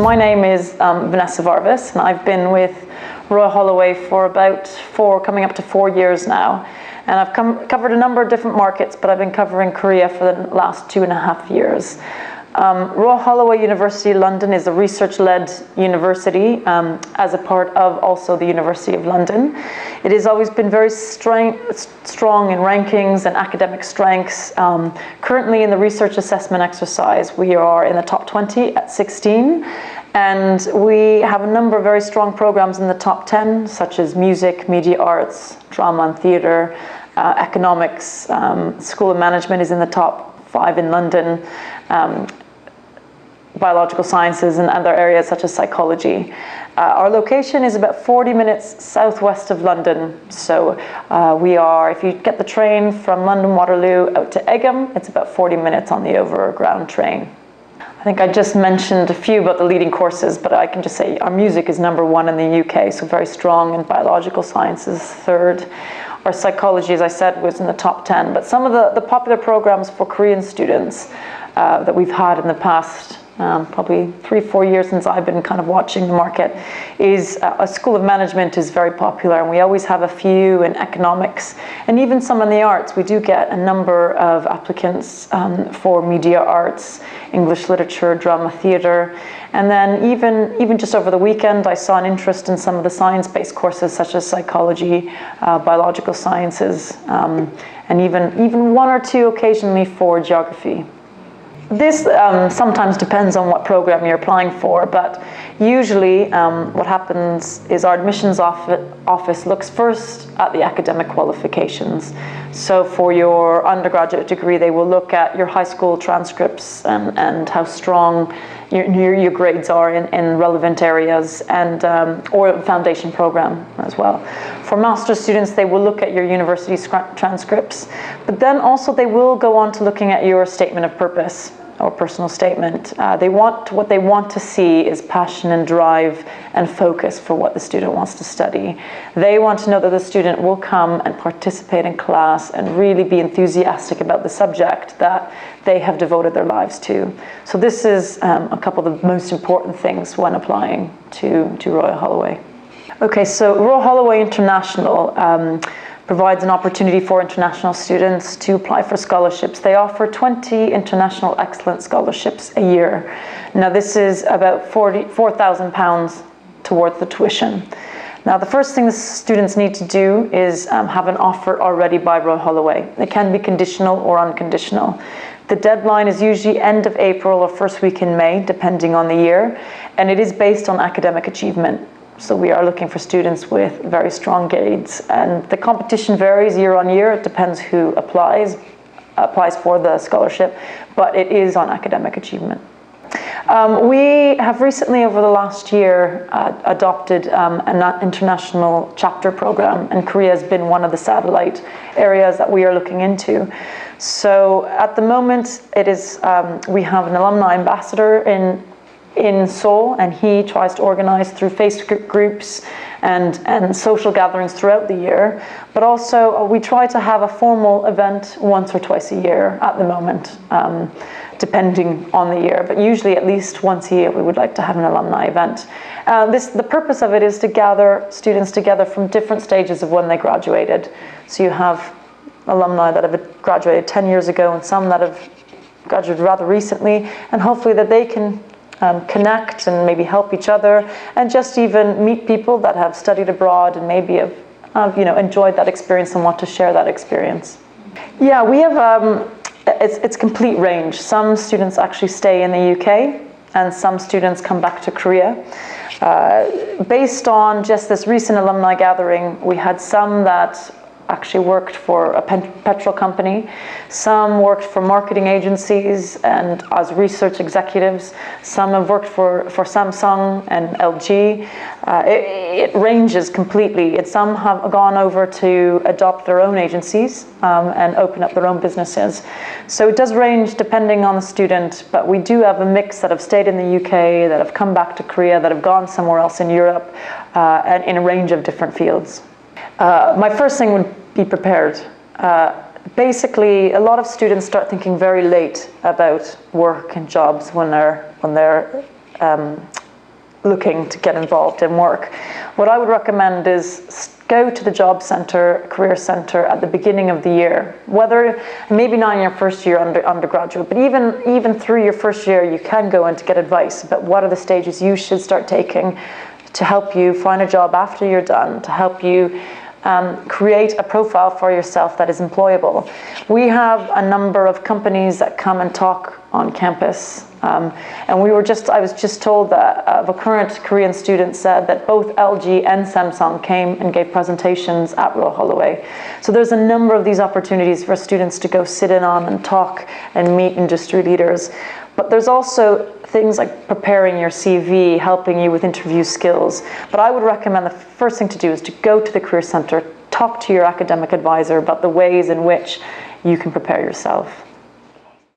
my name is Vanessa Varvis, and I've been with Royal Holloway for about coming up to 4 years now. And I've covered a number of different markets, but I've been covering Korea for the last 2.5 years. Royal Holloway University London is a research-led university as a part of also the University of London. It has always been very strong in rankings and academic strengths. Currently in the research assessment exercise, we are in the top 20 at 16. And we have a number of very strong programs in the top 10, such as music, media arts, drama and theatre, economics, School of Management is in the top 5 in London, biological sciences and other areas such as psychology. Our location is about 40 minutes southwest of London. So we are, if you get the train from London Waterloo out to Egham, it's about 40 minutes on the overground train. I think I just mentioned a few about the leading courses, but I can just say our music is #1 in the UK, so very strong, and biological sciences 3rd. Our psychology, as I said, was in the top 10. But some of the popular programs for Korean students that we've had in the past probably 3-4 years since I've been kind of watching the market is a School of Management is very popular, and we always have a few in economics and even some in the arts. We do get a number of applicants for media arts, English literature, drama, theatre, and then even just over the weekend I saw an interest in some of the science-based courses such as psychology, biological sciences, and even 1 or 2 occasionally for geography. This sometimes depends on what program you're applying for, but usually what happens is our admissions office looks first at the academic qualifications. So for your undergraduate degree, they will look at your high school transcripts and how strong your grades are in relevant areas, and or foundation program as well. For master's students, they will look at your university transcripts, but then also they will go on to looking at your statement of purpose or personal statement. What they want to see is passion and drive and focus for what the student wants to study. They want to know that the student will come and participate in class and really be enthusiastic about the subject that they have devoted their lives to. So this is a couple of the most important things when applying to Royal Holloway. Okay, so Royal Holloway International provides an opportunity for international students to apply for scholarships. They offer 20 international excellence scholarships a year. Now this is about £4,000 towards the tuition. Now the first thing the students need to do is have an offer already by Royal Holloway. It can be conditional or unconditional. The deadline is usually end of April or first week in May, depending on the year, and it is based on academic achievement. So we are looking for students with very strong grades, and the competition varies year on year. It depends who applies for the scholarship, but it is on academic achievement. We have recently, over the last year, adopted an international chapter program, and Korea has been one of the satellite areas that we are looking into. So at the moment, it is we have an alumni ambassador in Seoul, and he tries to organize through Facebook groups and social gatherings throughout the year. But also we try to have a formal event once or twice a year at the moment, depending on the year, but usually at least once a year we would like to have an alumni event. The purpose of it is to gather students together from different stages of when they graduated. So you have alumni that have graduated 10 years ago and some that have graduated rather recently, and hopefully that they can connect and maybe help each other, and just even meet people that have studied abroad and maybe have enjoyed that experience and want to share that experience. Yeah, we have it's complete range. Some students actually stay in the UK, and some students come back to Korea. Based on just this recent alumni gathering, we had some that actually worked for a petrol company. Some worked for marketing agencies and as research executives. Some have worked for Samsung and LG. It ranges completely. Some have gone over to adopt their own agencies and open up their own businesses. So it does range depending on the student, but we do have a mix that have stayed in the UK, that have come back to Korea, that have gone somewhere else in Europe, and in a range of different fields. My first thing would be prepared. Basically, a lot of students start thinking very late about work and jobs when they're looking to get involved in work. What I would recommend is go to the job centre, career centre at the beginning of the year. Whether, maybe not in your first year undergraduate, but even through your first year, you can go in to get advice about what are the stages you should start taking to help you find a job after you're done, to help you create a profile for yourself that is employable. We have a number of companies that come and talk on campus. And I was just told that a current Korean student said that both LG and Samsung came and gave presentations at Royal Holloway. So there's a number of these opportunities for students to go sit in on and talk and meet industry leaders. But there's also things like preparing your CV, helping you with interview skills. But I would recommend the first thing to do is to go to the Career Centre, talk to your academic advisor about the ways in which you can prepare yourself.